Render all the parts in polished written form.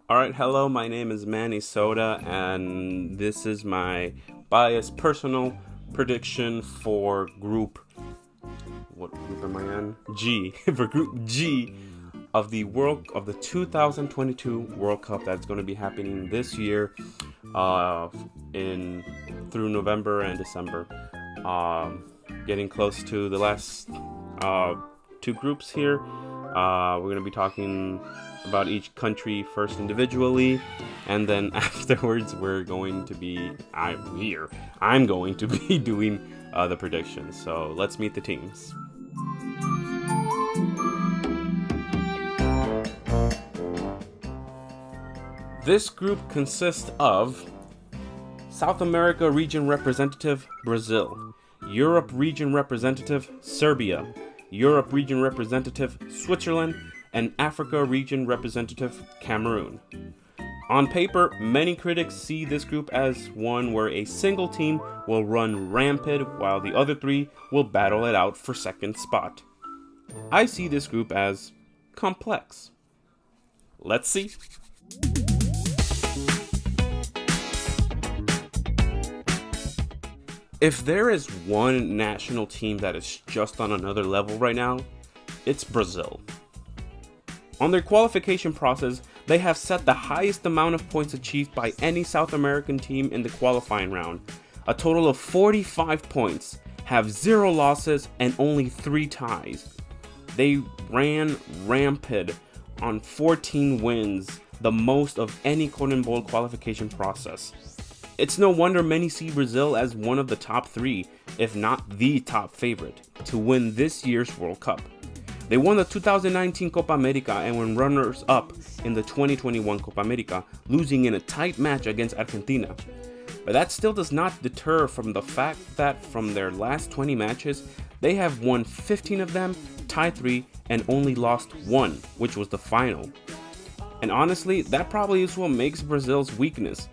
Alright, hello, my name is Manny Soda, and this is my biased personal prediction for group. What group am I in? G. For group G of the 2022 World Cup that's going to be happening this year through November and December. Getting close to the last two groups here. We're going to be talking about each country first individually, and then afterwards I'm going to be doing the predictions. So let's meet the teams. This group consists of South America region representative Brazil, Europe region representative Serbia, Europe region representative Switzerland, and Africa region representative Cameroon. On paper, many critics see this group as one where a single team will run rampant while the other three will battle it out for second spot. I see this group as complex. Let's see. If there is one national team that is just on another level right now, it's Brazil. On their qualification process, they have set the highest amount of points achieved by any South American team in the qualifying round. A total of 45 points, have 0 losses and only 3 ties. They ran rampant on 14 wins, the most of any CONMEBOL qualification process. It's no wonder many see Brazil as one of the top 3, if not the top favorite, to win this year's World Cup. They won the 2019 Copa America and were runners-up in the 2021 Copa America, losing in a tight match against Argentina. But that still does not deter from the fact that from their last 20 matches, they have won 15 of them, tied 3, and only lost 1, which was the final. And honestly, that probably is what makes Brazil's weakness.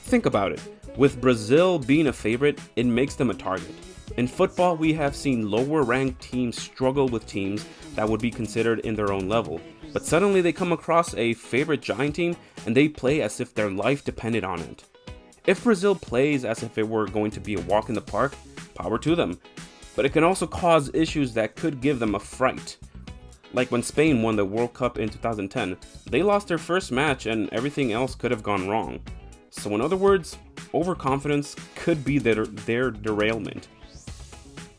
Think about it. With Brazil being a favorite, it makes them a target. In football, we have seen lower-ranked teams struggle with teams that would be considered in their own level, but suddenly they come across a favorite giant team and they play as if their life depended on it. If Brazil plays as if it were going to be a walk in the park, power to them, but it can also cause issues that could give them a fright. Like when Spain won the World Cup in 2010, they lost their first match and everything else could have gone wrong. So in other words, overconfidence could be their derailment.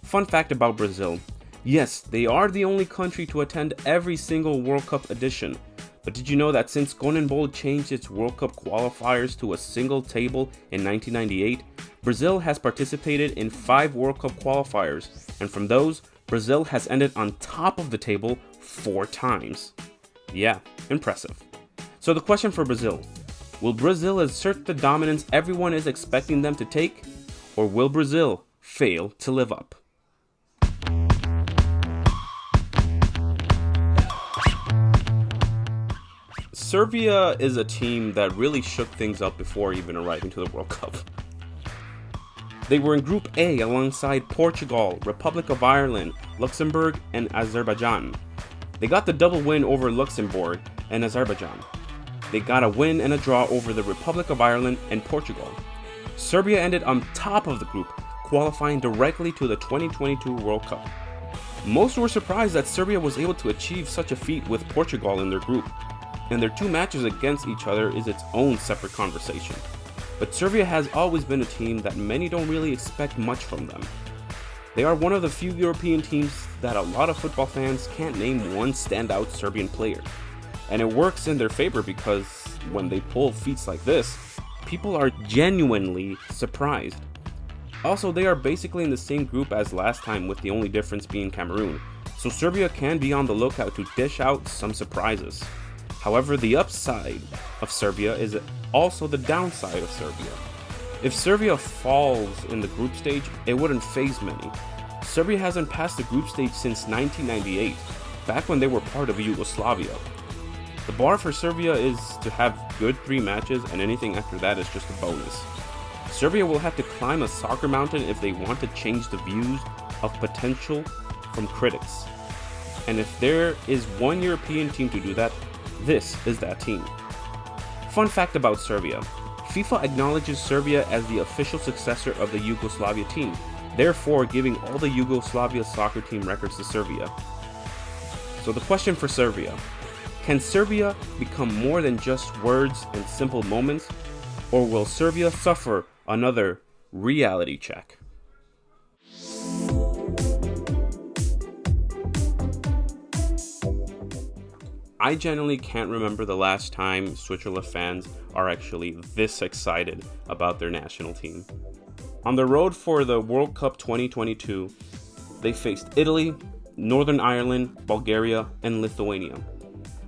Fun fact about Brazil. Yes, they are the only country to attend every single World Cup edition. But did you know that since CONMEBOL changed its World Cup qualifiers to a single table in 1998, Brazil has participated in 5 World Cup qualifiers, and from those, Brazil has ended on top of the table 4 times. Yeah, impressive. So the question for Brazil: will Brazil assert the dominance everyone is expecting them to take, or will Brazil fail to live up? Serbia is a team that really shook things up before even arriving to the World Cup. They were in Group A alongside Portugal, Republic of Ireland, Luxembourg, and Azerbaijan. They got the double win over Luxembourg and Azerbaijan. They got a win and a draw over the Republic of Ireland and Portugal. Serbia ended on top of the group, qualifying directly to the 2022 World Cup. Most were surprised that Serbia was able to achieve such a feat with Portugal in their group, and their 2 matches against each other is its own separate conversation. But Serbia has always been a team that many don't really expect much from them. They are one of the few European teams that a lot of football fans can't name one standout Serbian player. And it works in their favor because when they pull feats like this, people are genuinely surprised. Also, they are basically in the same group as last time, with the only difference being Cameroon, so Serbia can be on the lookout to dish out some surprises. However, the upside of Serbia is also the downside of Serbia. If Serbia falls in the group stage, it wouldn't faze many. Serbia hasn't passed the group stage since 1998, back when they were part of Yugoslavia. The bar for Serbia is to have good 3 matches, and anything after that is just a bonus. Serbia will have to climb a soccer mountain if they want to change the views of potential from critics. And if there is one European team to do that, this is that team. Fun fact about Serbia. FIFA acknowledges Serbia as the official successor of the Yugoslavia team, therefore giving all the Yugoslavia soccer team records to Serbia. So the question for Serbia: can Serbia become more than just words and simple moments, or will Serbia suffer another reality check? I genuinely can't remember the last time Switzerland fans are actually this excited about their national team. On the road for the World Cup 2022, they faced Italy, Northern Ireland, Bulgaria, and Lithuania.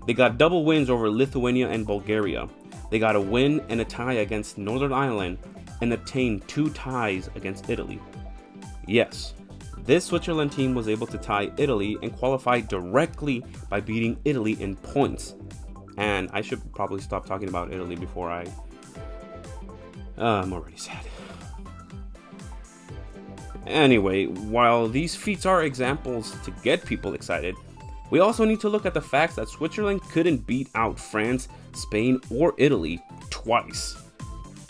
They got double wins over Lithuania and Bulgaria. They got a win and a tie against Northern Ireland and obtained 2 ties against Italy. Yes, this Switzerland team was able to tie Italy and qualify directly by beating Italy in points. And I should probably stop talking about Italy before I'm already sad. Anyway, while these feats are examples to get people excited, we also need to look at the facts that Switzerland couldn't beat out France, Spain, or Italy twice.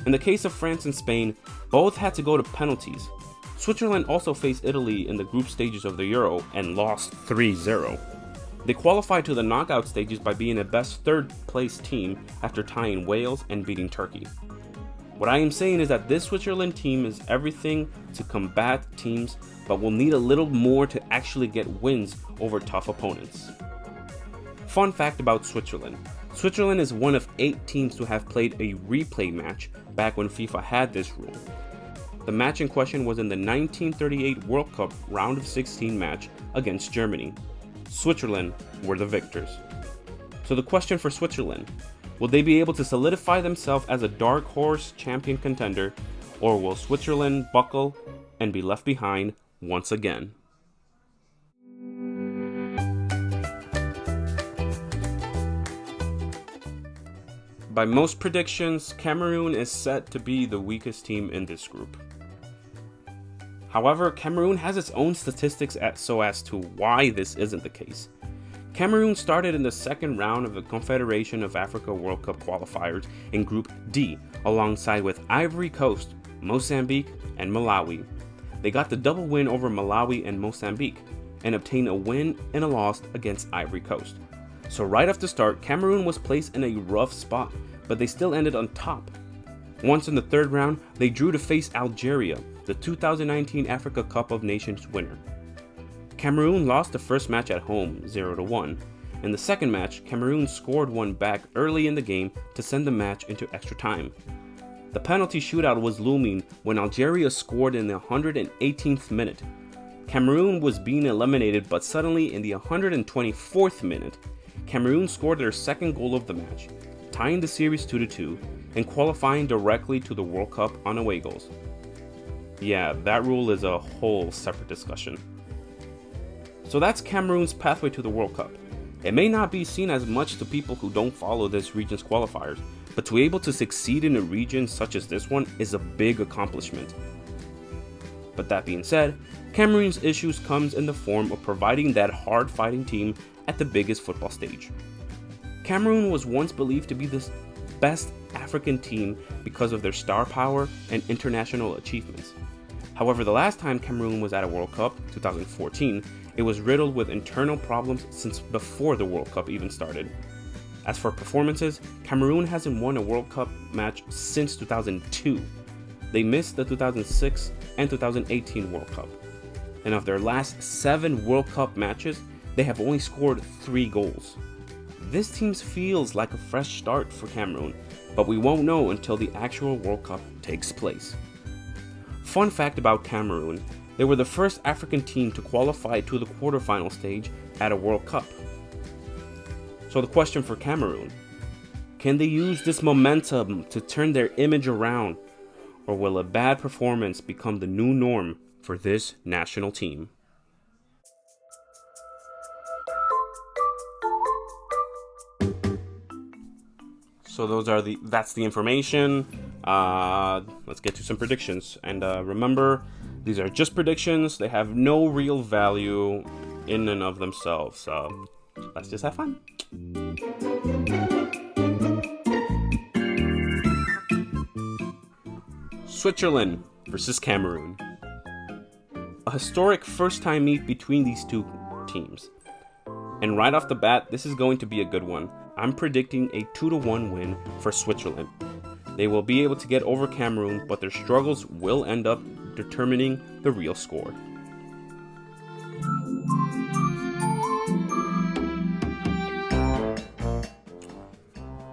In the case of France and Spain, both had to go to penalties. Switzerland also faced Italy in the group stages of the Euro and lost 3-0. They qualified to the knockout stages by being a best third place team after tying Wales and beating Turkey. What I am saying is that this Switzerland team is everything to combat teams, but will need a little more to actually get wins over tough opponents. Fun fact about Switzerland. Switzerland is one of 8 teams to have played a replay match back when FIFA had this rule. The match in question was in the 1938 World Cup round of 16 match against Germany. Switzerland were the victors. So the question for Switzerland: will they be able to solidify themselves as a dark horse champion contender, or will Switzerland buckle and be left behind once again? By most predictions, Cameroon is set to be the weakest team in this group. However, Cameroon has its own statistics so as to why this isn't the case. Cameroon started in the second round of the Confederation of Africa World Cup qualifiers in Group D, alongside with Ivory Coast, Mozambique, and Malawi. They got the double win over Malawi and Mozambique, and obtained a win and a loss against Ivory Coast. So right off the start, Cameroon was placed in a rough spot, but they still ended on top. Once in the third round, they drew to face Algeria, the 2019 Africa Cup of Nations winner. Cameroon lost the first match at home, 0-1. In the second match, Cameroon scored one back early in the game to send the match into extra time. The penalty shootout was looming when Algeria scored in the 118th minute. Cameroon was being eliminated, but suddenly in the 124th minute, Cameroon scored their second goal of the match, tying the series 2-2 and qualifying directly to the World Cup on away goals. Yeah, that rule is a whole separate discussion. So that's Cameroon's pathway to the World Cup. It may not be seen as much to people who don't follow this region's qualifiers, but to be able to succeed in a region such as this one is a big accomplishment. But that being said, Cameroon's issues comes in the form of providing that hard-fighting team at the biggest football stage. Cameroon was once believed to be the best African team because of their star power and international achievements. However, the last time Cameroon was at a World Cup, 2014, it was riddled with internal problems since before the World Cup even started. As for performances, Cameroon hasn't won a World Cup match since 2002. They missed the 2006 and 2018 World Cup. And of their last 7 World Cup matches, they have only scored 3 goals. This team feels like a fresh start for Cameroon, but we won't know until the actual World Cup takes place. Fun fact about Cameroon: they were the first African team to qualify to the quarterfinal stage at a World Cup. So the question for Cameroon: can they use this momentum to turn their image around, or will a bad performance become the new norm for this national team? So that's the information. Let's get to some predictions. And remember, these are just predictions. They have no real value in and of themselves. So let's just have fun. Switzerland versus Cameroon. A historic first-time meet between these two teams. And right off the bat, this is going to be a good one. I'm predicting a 2-1 win for Switzerland. They will be able to get over Cameroon, but their struggles will end up determining the real score.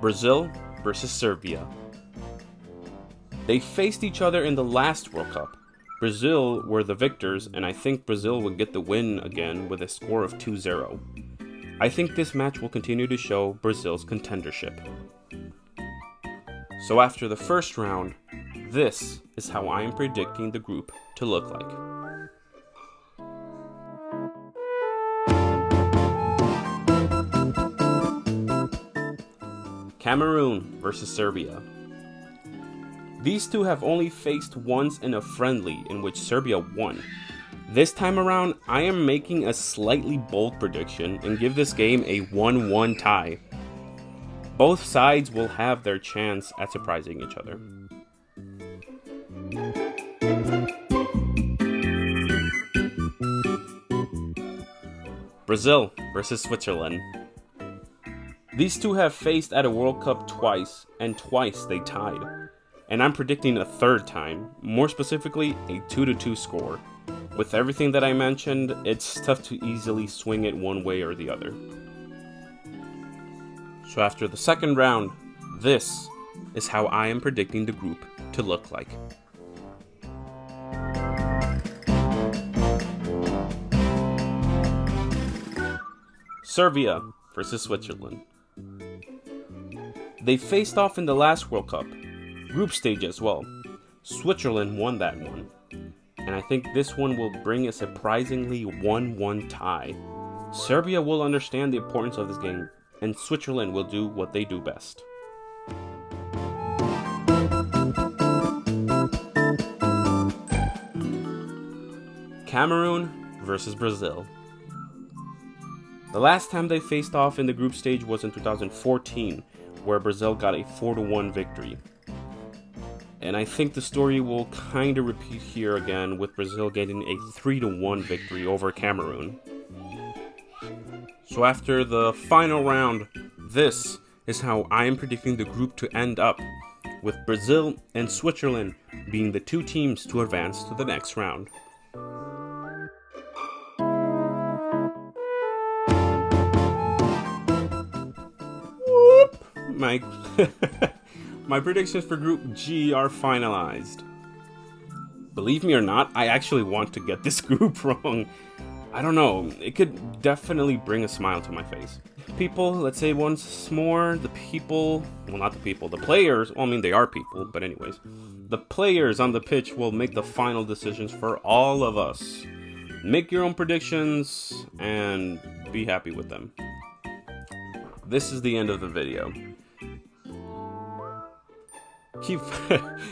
Brazil versus Serbia. They faced each other in the last World Cup. Brazil were the victors, and I think Brazil will get the win again with a score of 2-0. I think this match will continue to show Brazil's contendership. So after the first round, this is how I am predicting the group to look like. Cameroon versus Serbia. These two have only faced once in a friendly in which Serbia won. This time around, I am making a slightly bold prediction and give this game a 1-1 tie. Both sides will have their chance at surprising each other. Brazil versus Switzerland. These two have faced at a World Cup twice, and twice they tied. And I'm predicting a third time, more specifically a 2-2 score. With everything that I mentioned, it's tough to easily swing it one way or the other. So after the second round, this is how I am predicting the group to look like. Serbia versus Switzerland. They faced off in the last World Cup, group stage as well. Switzerland won that one, and I think this one will bring a surprisingly 1-1 tie. Serbia will understand the importance of this game, and Switzerland will do what they do best. Cameroon versus Brazil. The last time they faced off in the group stage was in 2014, where Brazil got a 4-1 victory. And I think the story will kind of repeat here again, with Brazil getting a 3-1 victory over Cameroon. So after the final round, this is how I am predicting the group to end up, with Brazil and Switzerland being the two teams to advance to the next round. Whoop! My predictions for Group G are finalized. Believe me or not, I actually want to get this group wrong. I don't know, it could definitely bring a smile to my face. People, let's say once more, the players, well, I mean, they are people, but anyways. The players on the pitch will make the final decisions for all of us. Make your own predictions, and be happy with them. This is the end of the video.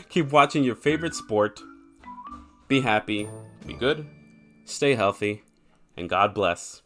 Keep watching your favorite sport. Be happy, be good, stay healthy, and God bless.